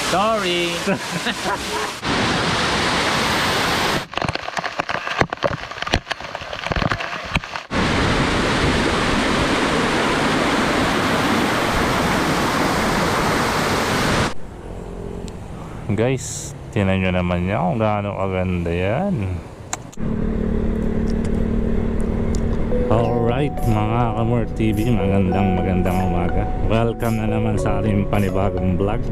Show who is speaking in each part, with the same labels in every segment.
Speaker 1: Sorry.
Speaker 2: Guys, tinan nyo naman yan kung gaano kaganda yan. Alright mga Kamor TV, magandang umaga. Welcome na naman sa ating panibagong vlog.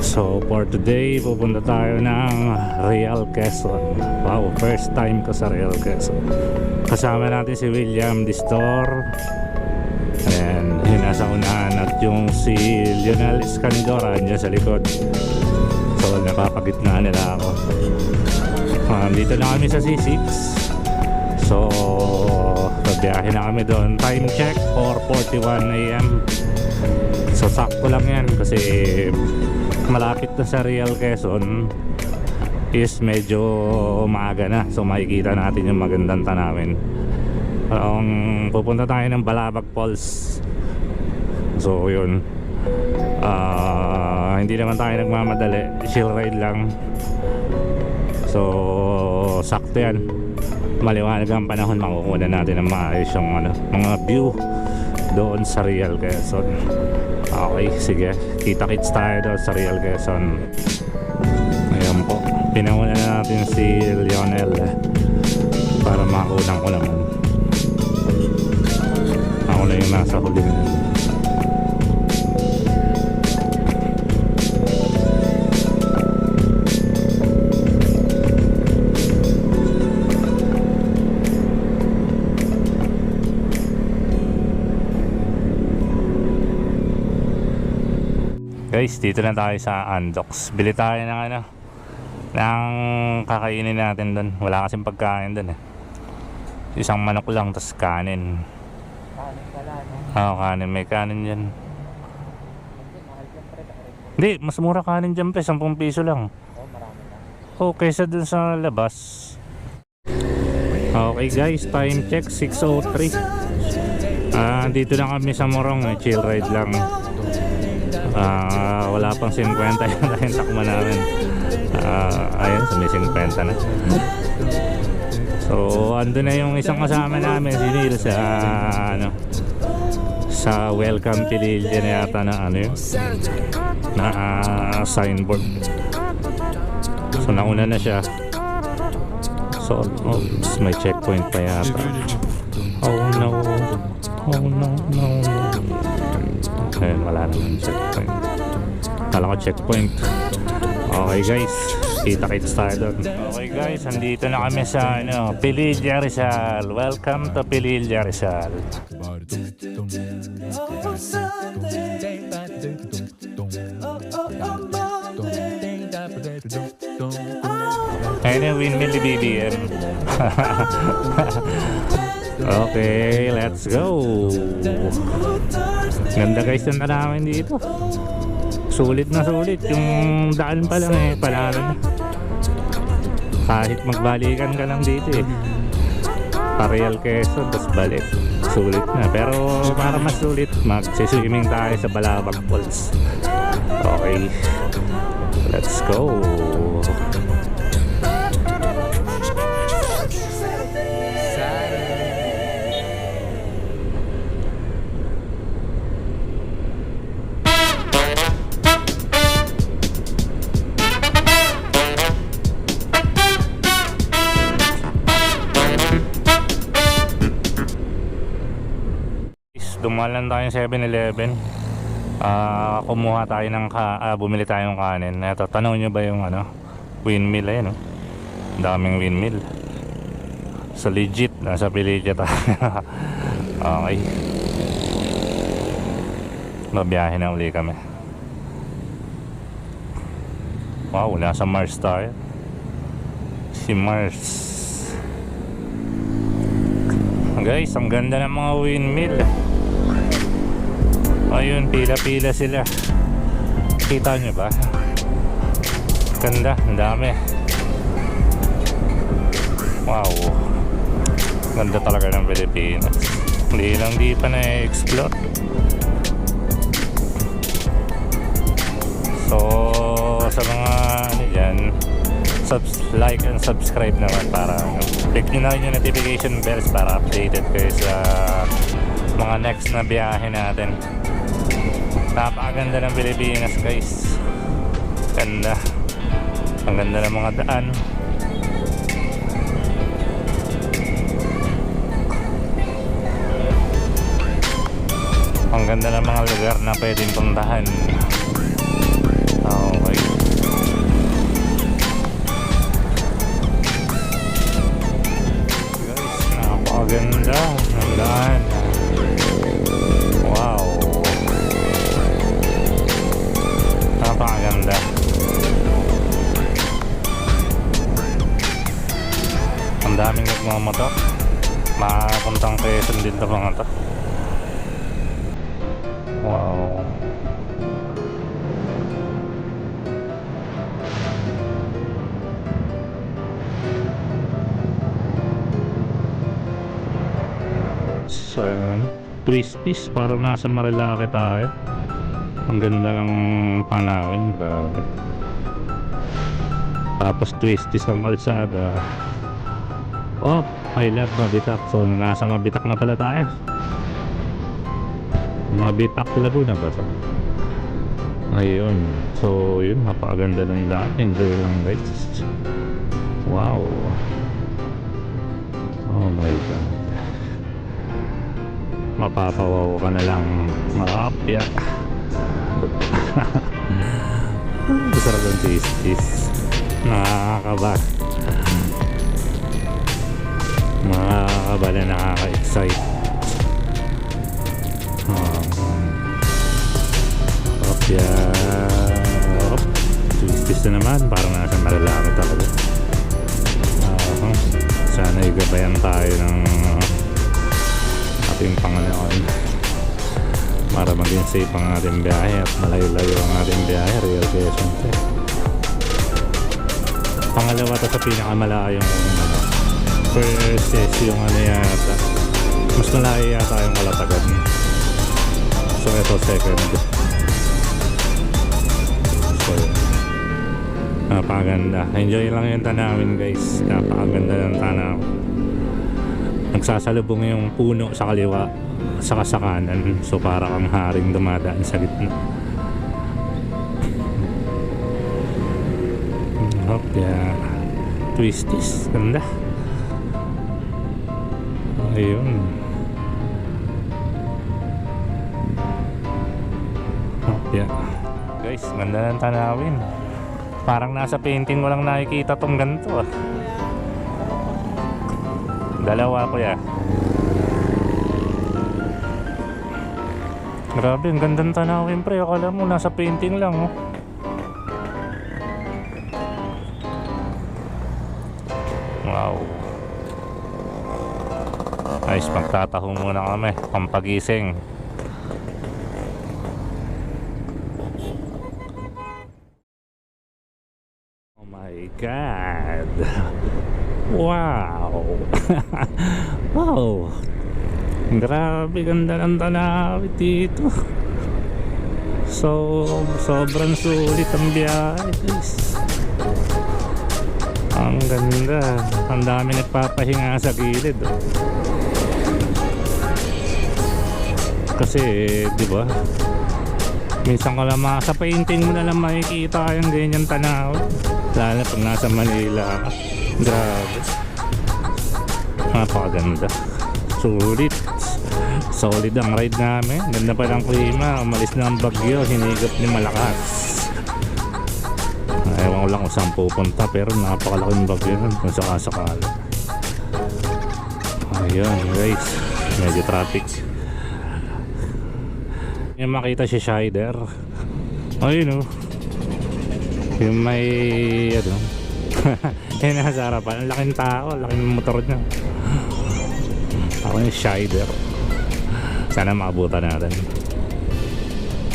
Speaker 2: So for today, pupunta tayo ng Real Quezon. Wow, first time ko sa Real Quezon. Kasama natin si William Distor, and yun nasa unahan, at yung si Lionel Escandora dyan sa likod. So napapagitna nila ako. Dito na kami sa C6. So babiyahe na kami doon. Time check 4:41 AM. So sakto lang yan kasi malapit na sa Real Quezon is medyo maaga na. So makikita natin yung magandang tanawin. Pupunta tayo ng Balabag Falls. So yun, hindi naman tayo nagmamadali, chill ride lang. So sakto yan, maliwanag ang panahon, makukuha natin ng maayos yung mga view doon sa Real Quezon. Okay, sige, kita-kits tayo doon sa Real Quezon. Ayan po, pinahuna na natin si Lionel para makulang ko naman. Ako na yung nasa huli na. Guys, dito na tayo sa Andox. Bili tayo ng ng kakainin natin doon. Wala kasing pagkain doon Isang manok lang, tas kanin.
Speaker 1: Kanin pala, no?
Speaker 2: Oo, kanin. May kanin dyan. Hindi, mas mura kanin dyan, 10 piso lang.
Speaker 1: Oh, marami lang.
Speaker 2: Oh, kaysa dun sa labas. Okay guys, time check 6:03. Dito na kami sa Morong, chill ride lang. Wala pang 50 yung takma namin. Ayun, may 50 na. So ando na yung isang kasama namin, si Neil, sa Welcome Pililya na yata na signboard. So nauna na siya. So may checkpoint pa yata. Oh no. Ayun, wala naman checkpoint. Kala ko checkpoint. Okay guys, kita-kits tayo doon. Okay guys, andito na kami sa Pililya Rizal. Welcome to Pililya Rizal. Ayun yung windmill ni BBM. Okay, let's go. Ganda guys yung tanawin dito. Sulit na sulit. Yung daan pa lang panalo na. Kahit magbalikan ka lang dito Real Quezon, tapos balik, sulit na. Pero para mas sulit, magsiswimming tayo sa Balabag Falls. Okay, let's go. Dumalan tayo 7-Eleven. Kumuha tayo ng bumili tayo ng kanin. Ito, tanaw nyo ba yung windmill? Ayan daming windmill. So legit, nasa Pililya tayo. Okay, mabiyahe na uli kami. Wow, nasa Mars tayo. Si Mars. Guys, ang ganda ng mga windmill. Ayun, pila-pila sila. Kita nyo ba? Ganda, ang dami. Wow, ganda talaga ng Pilipinas. Hindi pa na-explore. So like and subscribe naman para click nyo na rin yung notification bells para updated kayo sa mga next na biyahe natin. Napakaganda ng Pilipinas guys. Ganda. Ang ganda ng mga daan. Ang ganda ng mga lugar na pwedeng puntahan. Okay. Guys, napakaganda ng daan. Wow. Napakaganda. Ang daming nagmamotor. Makapuntang Quezon din ito mga to. Wow. So, twisties parang nasa Marilaki tayo. Ang ganda ng panawin, grabe. Tapos twisties ang kalsada. Oh, I love Mabitak. So, nasa Mabitak na pala tayo. Mabitak Laguna ba ito? Ayun. So, yun. Napakaganda ng daan. Enjoy lang guys. Wow. Oh my God. Mapapawaw ka na lang. Makapya. Masarap ang twisties. Nakakaba. Nakakaba na nakaka-excite. Twisties na naman. Parang nasa Marilaki talaga. Sana igabayan tayo ng ating Panginoon para maging safe ang ating biyahe at malayo-layo ang ating biyahe. Real Quezon. Pangalawa to sa pinakamalayong first is yung ano yata, mas malayo yata yung Kalatagan. So ito second. So napakaganda. Enjoy lang yung tanawin guys. Napakaganda ng tanaw. Nagsasalubong yung puno sa kaliwa saka sa kanan. So para kang haring dumadaan sa gitna. Yeah. Twisties. Ganda. Ayun. Yeah. Guys, ganda ng tanawin. Parang nasa painting mo lang nakikita tong ganito. Dalawa ko ya. Grabe, ang ganda ng tanawin pre. Akala mo nasa painting lang oh. Wow. Ayos, magtataho muna kami. Pampagising. Oh my God. Wow. Wow. Grabe, ganda ng tanawin dito. So, sobrang sulit ang biyahe guys. Ang ganda. Ang dami nagpapahinga sa gilid oh. Kasi di ba minsan ka lang sa painting mo na lang makikita yung ganyan tanaw, lalo pag nasa Manila ka. Grabe, napakaganda. Solid ang ride namin. Ganda pa ng klima. Umalis na ang bagyo, hinigop ni malakas. Ewan ko lang kung saan pupunta, pero napakalaking bagyo nun kung sakasakala. Ayun guys, medyo traffic. Yung makita si Shider. Ayun oh. Yung may ano yung nasa harapan. Ang laking tao, laking motor niya. Ako yung Shider. Sana makabutan natin.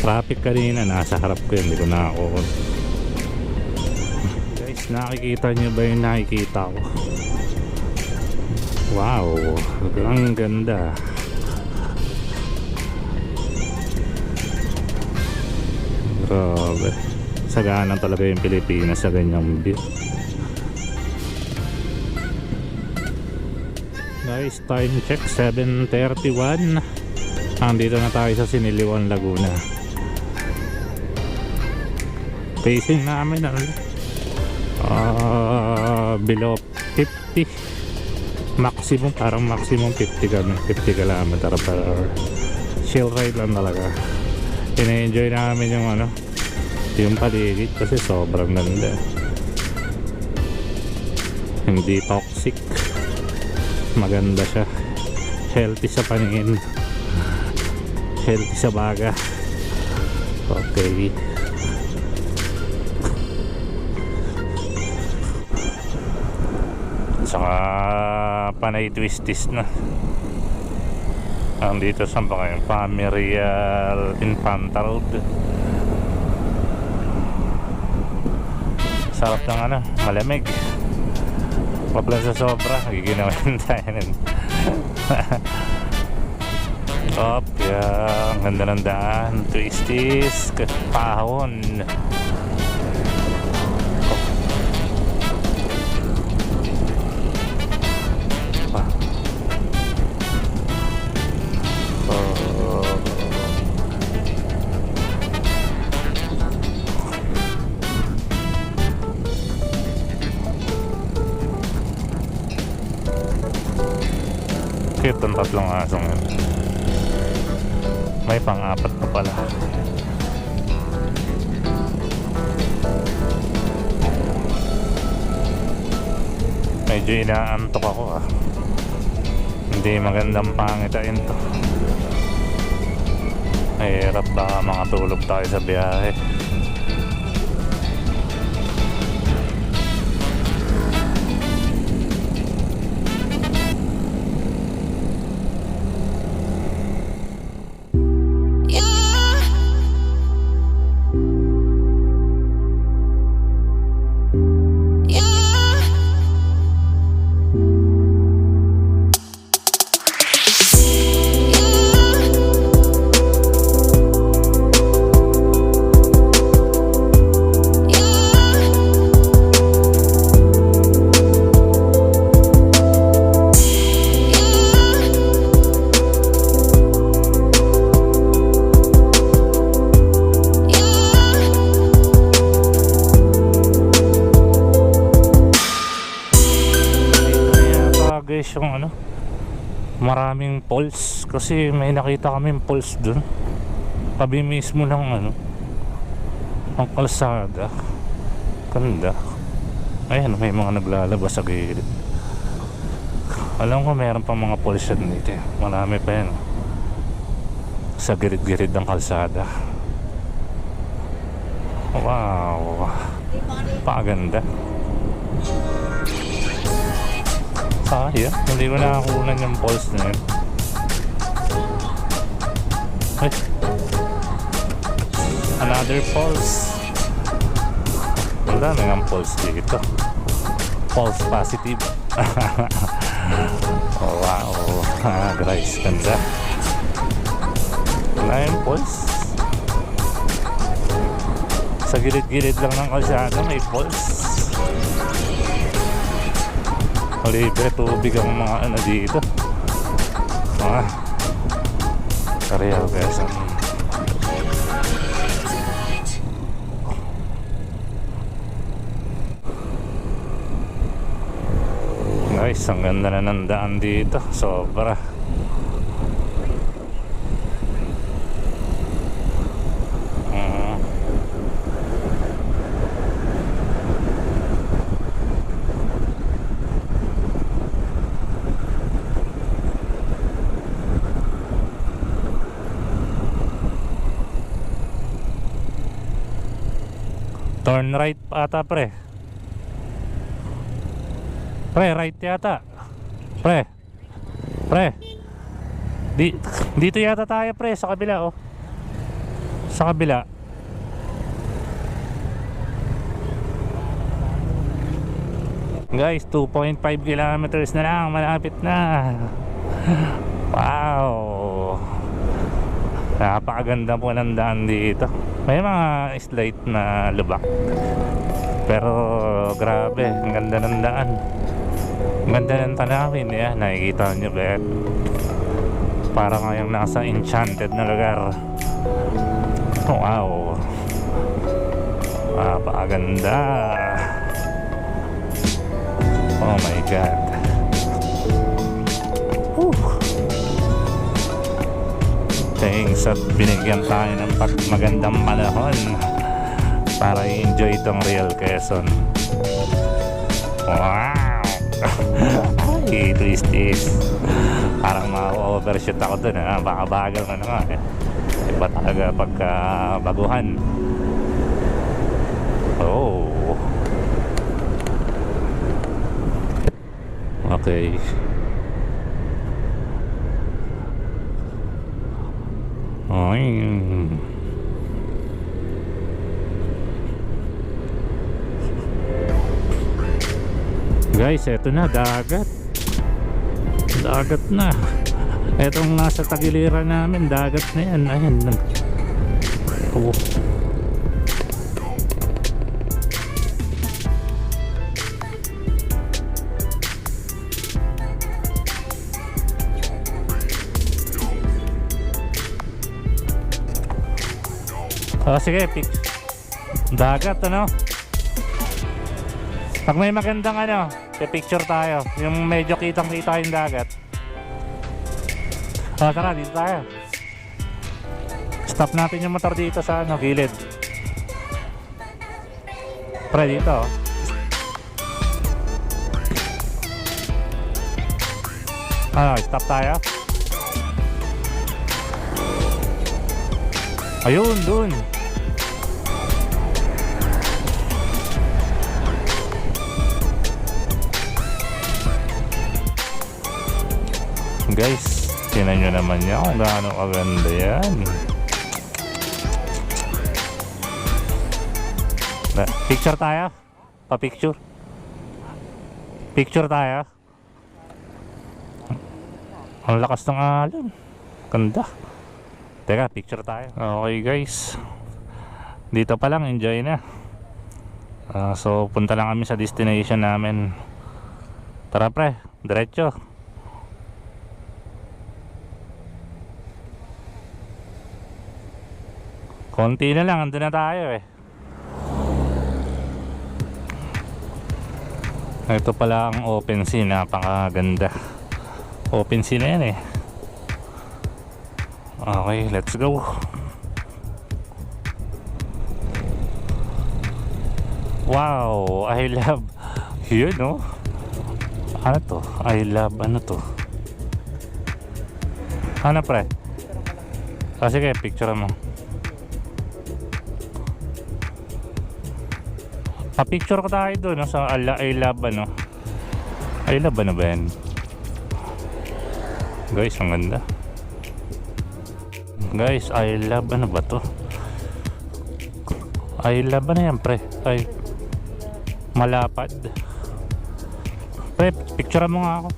Speaker 2: Traffic kanina, nasa harap ko yun. Hindi ko nakakuha. Guys, nakikita nyo ba yung nakikita ko? Wow, ang ganda. Grabe. Sagana talaga yung Pilipinas sa ganyang view. Guys, time check 7:31. Nandito na tayo sa Siniliwan, Laguna. Pacing namin below 50. Maximum, parang maximum 50 kami, 50 km per hour. Chill ride lang talaga. Ina-enjoy namin yung yung paligid kasi sobrang ganda. Hindi toxic, maganda siya, healthy sa paningin, healthy sa baga. Okay, saka panay twisties na. Andito sa mga Pamirial Infanta Road. Sarap ng malamig. Wag lang sa sobra, giginawan tayo nun. Op, yeah, ang ganda ng daan. Twisties, pahon. Cute ang tatlong asong yun. May pang-apat pa pala. Medyo inaantok ako Hindi magandang pangitain to. Mahirap baka makatulog tayo sa biyahe. Yung maraming poles kasi may nakita kaming poles dun tabi mismo ng ang kalsada. Ganda. Ayan, may mga naglalabas sa gilid. Alam ko meron pa mga poles yan dito. Marami pa yan sa gilid-gilid ng kalsada. Wow, paganda. Yeah, hindi ko nakakunan yung pulse na yun. Ay, another pulse. Ang dami ng pulse dito. Pulse positive. Oh, wow. Guys, ganda. Wala yung pulse. Sa gilid-gilid lang ng kalsada may pulse. Libre tubig ang mga dito. Real guys. Guys, ang ganda na ng daan dito. Sobra. Turn right ata pre. Right yata. Pre. Dito yata tayo pre, sa kabila Sa kabila. Guys, 2.5 kilometers na lang, malapit na. Wow. Napakaganda po ng daan dito. May mga slight na lubak, pero grabe, ang ganda ng daan. Ang ganda ng tanawin yan, nakikita nyo ba? Parang ngayong nasa enchanted na lugar. Wow, napakaganda. Oh my god. Thanks at binigyan tayo ng magandang panahon para i-enjoy itong Real Quezon. Wow. Ay, twist. Parang ma-overshoot ako dun, ha? Baka bagal na naman, eh. Iba talaga pagka baguhan. Oh. Okay. Ay. Guys, eto na, dagat. Dagat na. Etong nasa tagiliran namin, dagat na yan. Ayan. Oh. Oh, sige, dagat, ano? Pag may magandang ano, picture tayo. Yung medyo kitang-kita yung dagat. Oh, tara, dito tayo. Stop natin yung motor dito sa ano, gilid. Pre, dito. Ano, stop tayo. Ayun, dun. Guys, tingnan nyo naman yan kung gaano kaganda yan. Picture tayo? Pa-picture? Picture tayo? Ang lakas ng alon. Ganda. Teka, picture tayo. Okay guys, dito pa lang, enjoy na. So punta lang kami sa destination namin. Tara pre, diretso. Konti na lang, andun na tayo eh. Ito pala ang open sea, napakaganda. Open sea na yan eh. Okay, let's go. Wow, I love. Yun no. Ano to? I love, ano to? Ano pre? Sige, picture mo. Pa-picture ko tayo doon no? Sa I love, ano? I love, ano ba yan? Guys, ang ganda. Guys, I love, ano ba to? I love, ano yan pre? Ay, malapad. Pre, picture mo nga ako.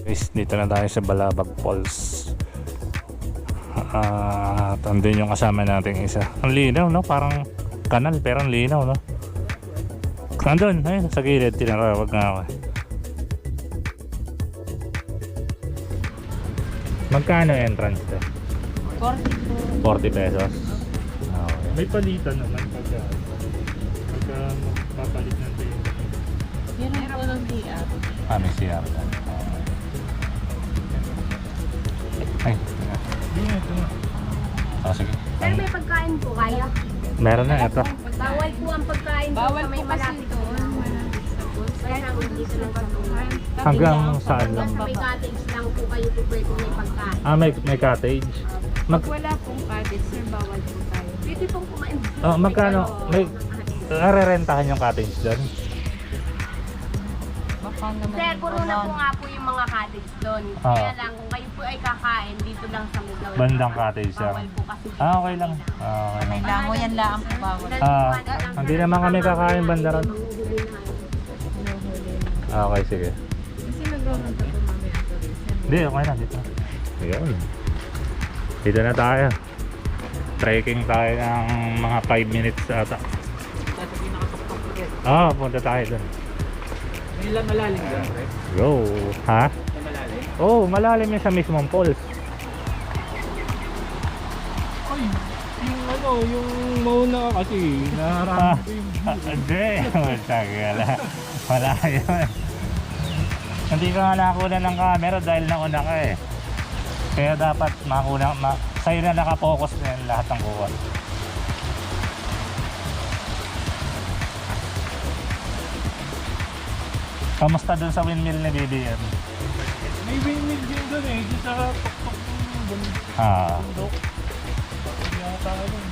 Speaker 2: Guys, dito na tayo sa Balabag Falls. At andun yung kasama nating isa. Ang linaw no? Parang kanal pero ang linaw no? Andun, ayun sa gilid. Tinarawag nga ako. Magkano entrance to? 40 pesos. Okay. May palitan naman pagka mapapalit ng tayo.
Speaker 3: Yun ang walang DR.
Speaker 2: May CR. Ay, ito na. Sige.
Speaker 4: Sir, may pagkain po kayo?
Speaker 2: Meron na ito.
Speaker 4: Bawal po ang pagkain
Speaker 3: Bawal
Speaker 4: po sa may
Speaker 3: po kasi
Speaker 4: malapit doon. Kaya naman dito lang po.
Speaker 2: Hanggang saan lang?
Speaker 4: Sa may cottage lang po kayo po pwede may pagkain.
Speaker 2: May cottage.
Speaker 3: Pag wala pong cottage, sir, bawal po tayo.
Speaker 4: Pwede pong kumain.
Speaker 2: Magkano? May rerentahan yung cottage doon?
Speaker 3: Baka naman.
Speaker 4: Sir, puro na po nga po yung mga cottage doon. Kaya lang, kung kayo po ay kakain, dito lang sa Muglaw.
Speaker 2: Bandang cottage, sir.
Speaker 4: Bawal po kasi.
Speaker 2: Okay lang. Okay lang.
Speaker 3: Lango yan lang po bawal.
Speaker 2: Hindi naman kami kakain bandaran. Okay, sige.
Speaker 3: Kasi Tulungan ka po mami ang tourism.
Speaker 2: Hindi, okay na dito. Ayun. Dito na tayo. Trekking tayo ng mga 5 minutes ata.
Speaker 1: Dati pinakatuktok ko rin.
Speaker 2: Punta tayo dun.
Speaker 1: May ilang malalim dyan, pre?
Speaker 2: Go. Ha?
Speaker 1: May malalim?
Speaker 2: Malalim yun sa mismong falls.
Speaker 1: Ay, yung ano, yung mauna kasi, naharami ko yung
Speaker 2: Hindi. Matagal. Wala yun. Hindi ka nga nakakuha ng camera dahil nauna ka eh. Kaya dapat sa'yo na nakapokus na yan lahat ng kuha. Kamusta dun sa windmill ni BBM?
Speaker 1: may windmill din doon eh, dito sa tuktok ng bundok. Yata doon.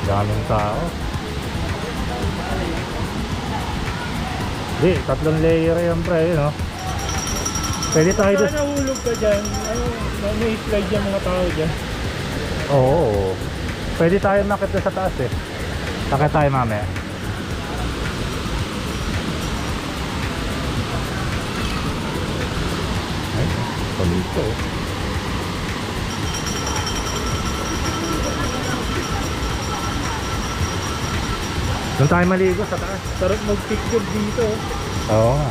Speaker 2: Daming tao. Di, 3 layer yan pre, no? Pwede tayo
Speaker 1: Kaya nahulog ka dyan, ano, may slide yung mga tao dyan.
Speaker 2: Oo. Pwede tayo makit sa taas eh. Sakit tayo mamaya. Ay, palito. Doon tayo maligo sa taas.
Speaker 1: Sarap mag-picture dito.
Speaker 2: Oo nga.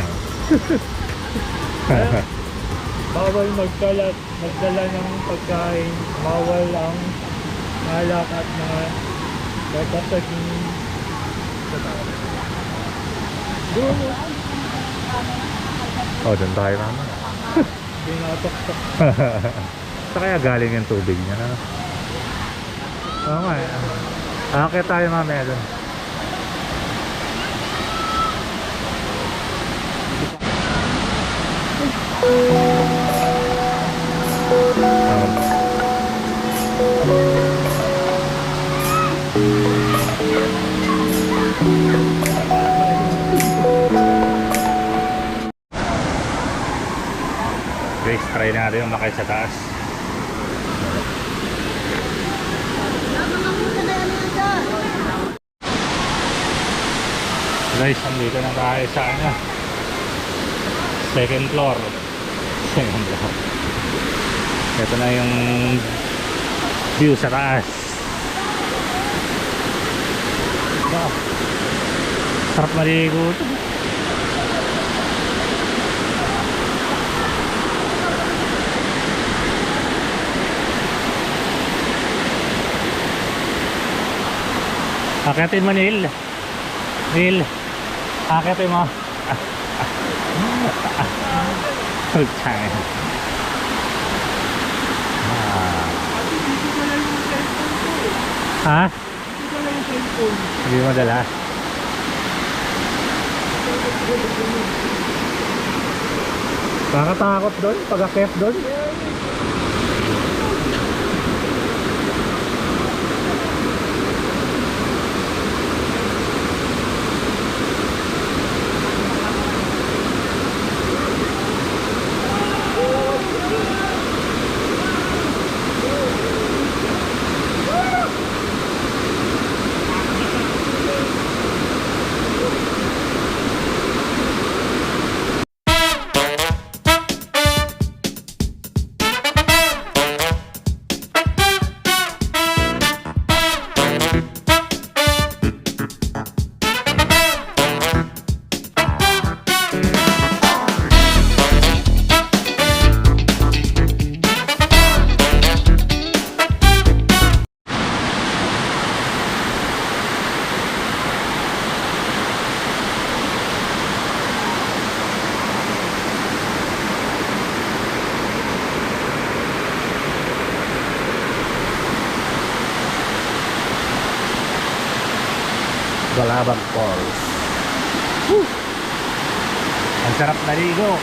Speaker 1: Bawal magdala ng pagkain, bawal ang alak at mga babasagin sa tao. Doon,
Speaker 2: Doon tayo mamaya.
Speaker 1: pinatok-tok.
Speaker 2: Sa kaya galing yung tubig niya, ano? Oo nga eh. Akit tayo mamaya doon. Guys, try natin umakit sa taas. Guys, andito na tayo sa ano, second floor. Second floor. Ito na yung view sa taas. Sarap maligo ito. Akitin mo, Neil. Neil, akitin mo. Pagkain. Ha? Hindi mo dala? Kakatakot doon? Pag-akit doon? Galabag Falls. Woo! Ang sarap naligo.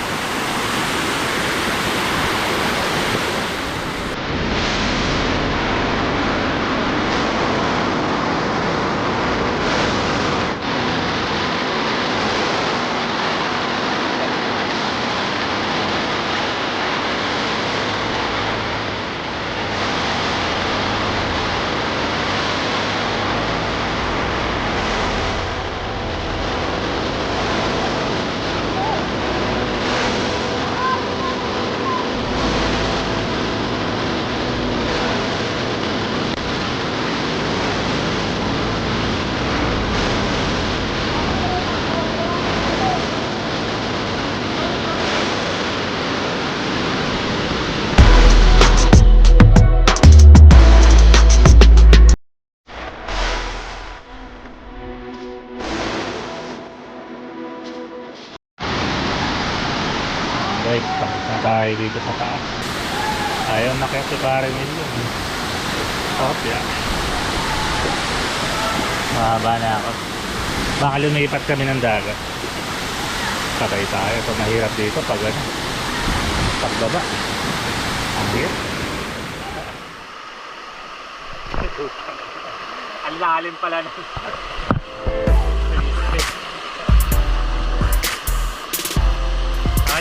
Speaker 2: tayo dito sa taas. Ayaw na kaya si pare Emilio. Kopya. Mahaba na ako. Baka lumipat kami ng dagat. Patay tayo. Ito mahirap dito pag ano. Pagbaba. Ang hirap. Ang lalim pala na.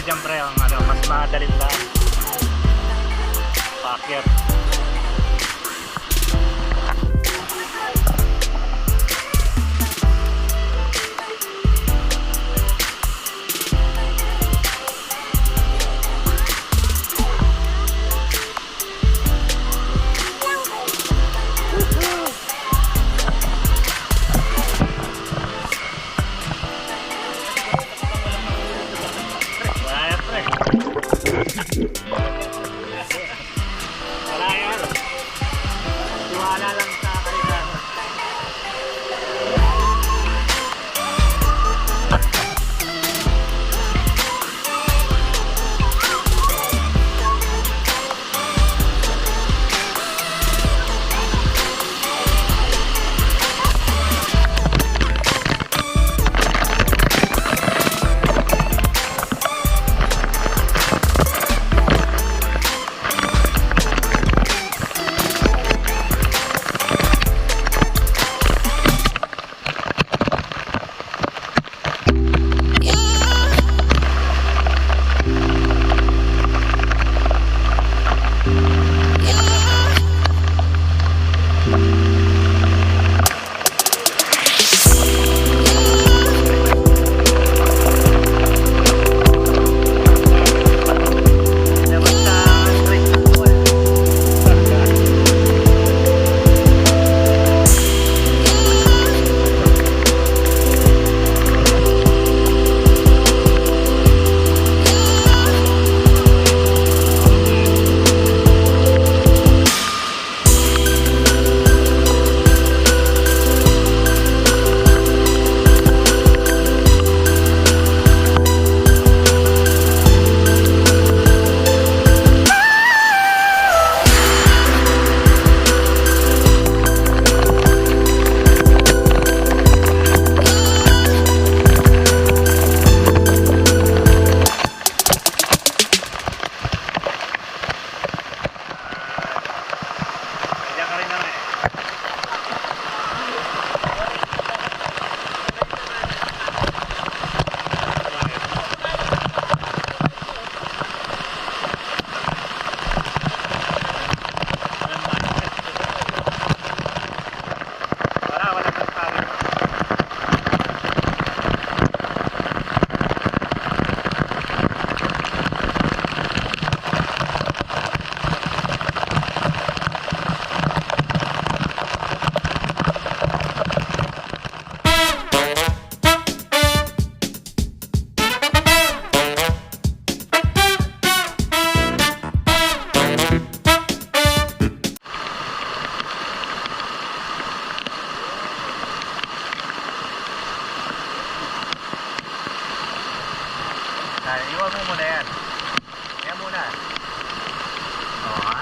Speaker 2: Dyan pre, ang ano, mas madaling ba? Pakyat. Wala yan. Tiwala lang sa kaligaran. Iwan mo muna yan. Yan muna. Oo ha.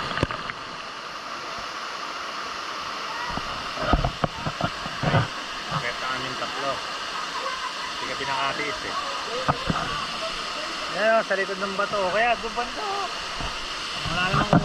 Speaker 2: Bakit ang aming tatlo? Hindi ka pinakatiis eh. Yan o, sa likod ng bato. Kaya guban to. Wala namang...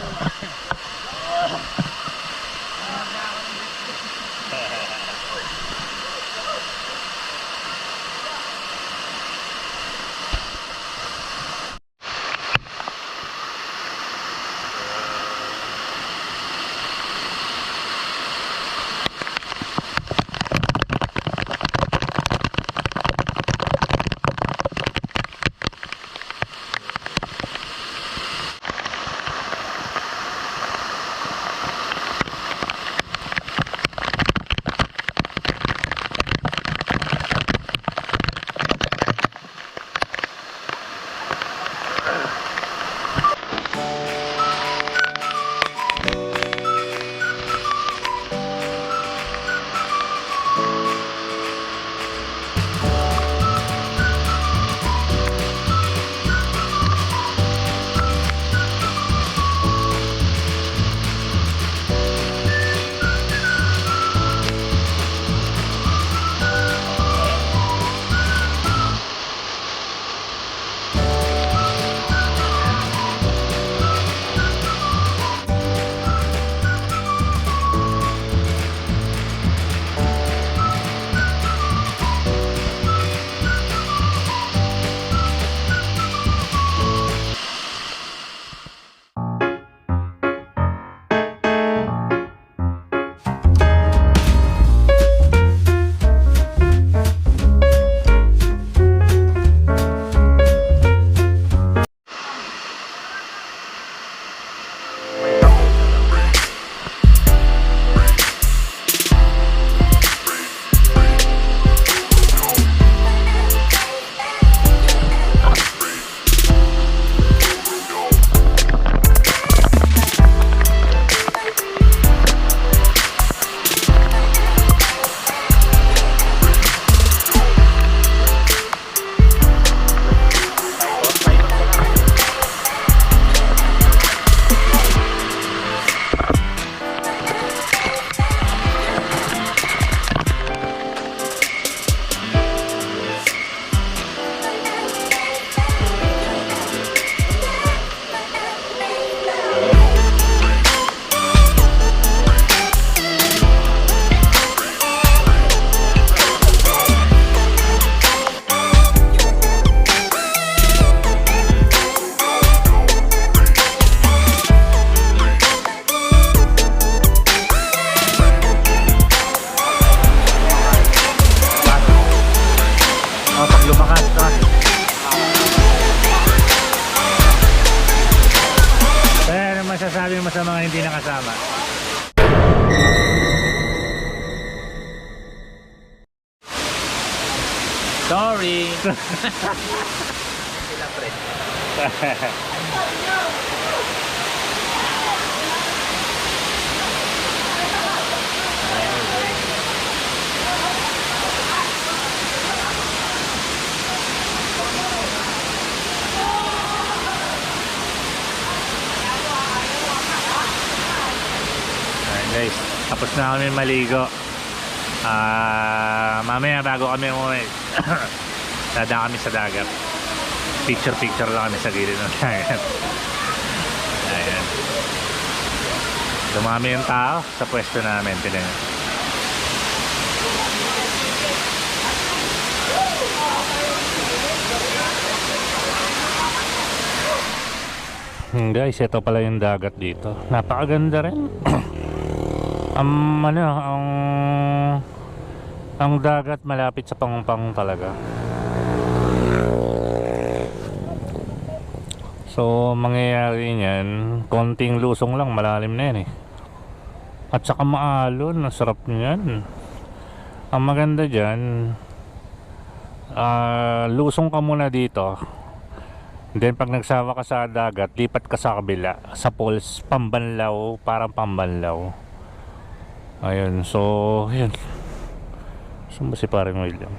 Speaker 1: Sorry.
Speaker 2: Alright guys, tapos na kami maligo. Mamaya bago kami umuwi, dadaan kami sa dagat. Picture lang kami sa gilid ng dagat. Ayan. Dumami yung tao sa pwesto namin. Tignan nyo. Guys, ito pala yung dagat dito. Napakaganda rin. Ang dagat malapit sa Pangpang talaga. So, mangyayari niyan, konting lusong lang, malalim na yan eh. At saka maalon, ang sarap niyan. Ang maganda dyan, lusong ka muna dito. Then pag nagsawa ka sa dagat, lipat ka sa kabila, sa falls, pambanlaw, parang pambanlaw. Ayun, so, ayun. Saan ba si parang William?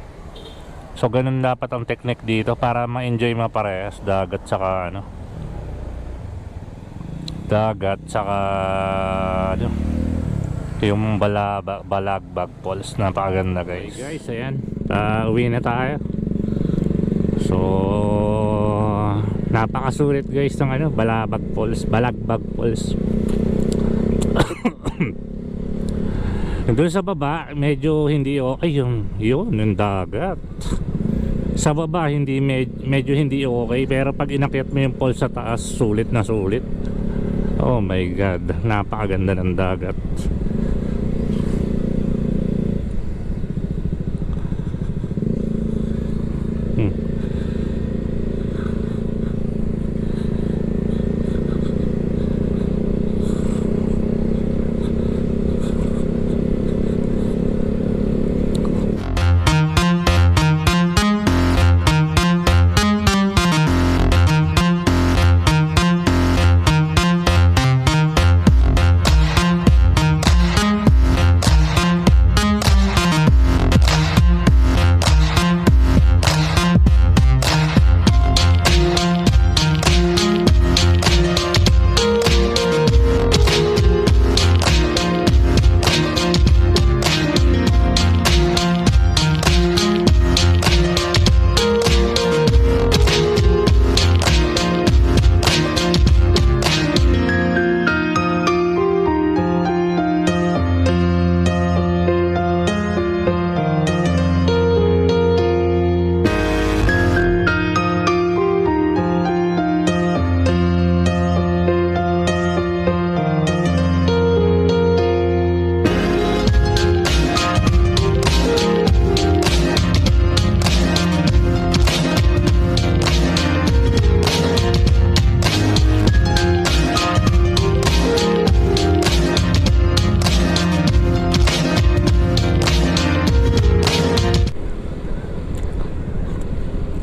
Speaker 2: So, ganun dapat ang technique dito para ma-enjoy maparehas, dagat saka ano. Dagat saka ano, yung Balagbag Falls. Napakaganda guys. Okay guys, ayan, uwi na tayo. So, napakasulit guys ng ano, Balagbag Falls. Doon sa baba medyo hindi okay yung dagat. Sa baba hindi medyo hindi okay, pero pag inakyat mo yung falls sa taas, sulit na sulit. Oh my god, napakaganda ng dagat.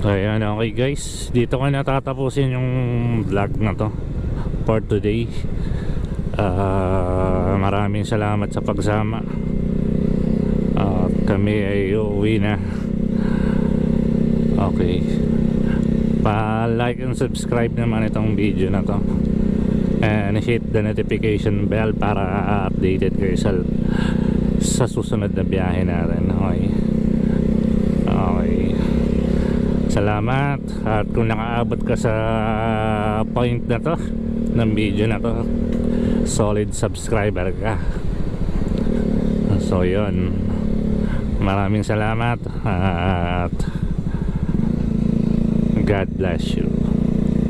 Speaker 2: Ayan, okay guys, dito ko natatapusin yung vlog na to for today. Maraming salamat sa pagsama. Kami ay uuwi na. Okay, pa-like and subscribe naman itong video na to, and hit the notification bell para updated kayo sa susunod na biyahe natin. Okay, salamat. At kung nakaabot ka sa point na to ng video na to, solid subscriber ka. So yun, maraming salamat at God bless you.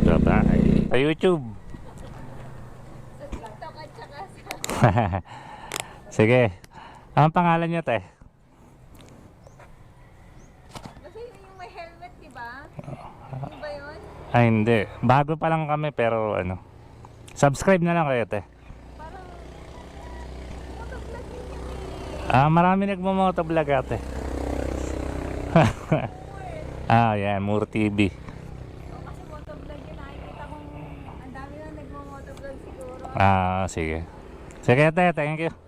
Speaker 2: Bye bye. Sa YouTube. Sige, ang pangalan niya te? Ay hindi, bago pa lang kami pero ano, subscribe na lang kayo te. Marami nagmo-motovlog ate. Ah, yan, Moore TV.
Speaker 3: Kasi motovlog yun, nakikita kong ang dami na nagmo-motovlog siguro.
Speaker 2: Ah, sige. Sige, te, thank you.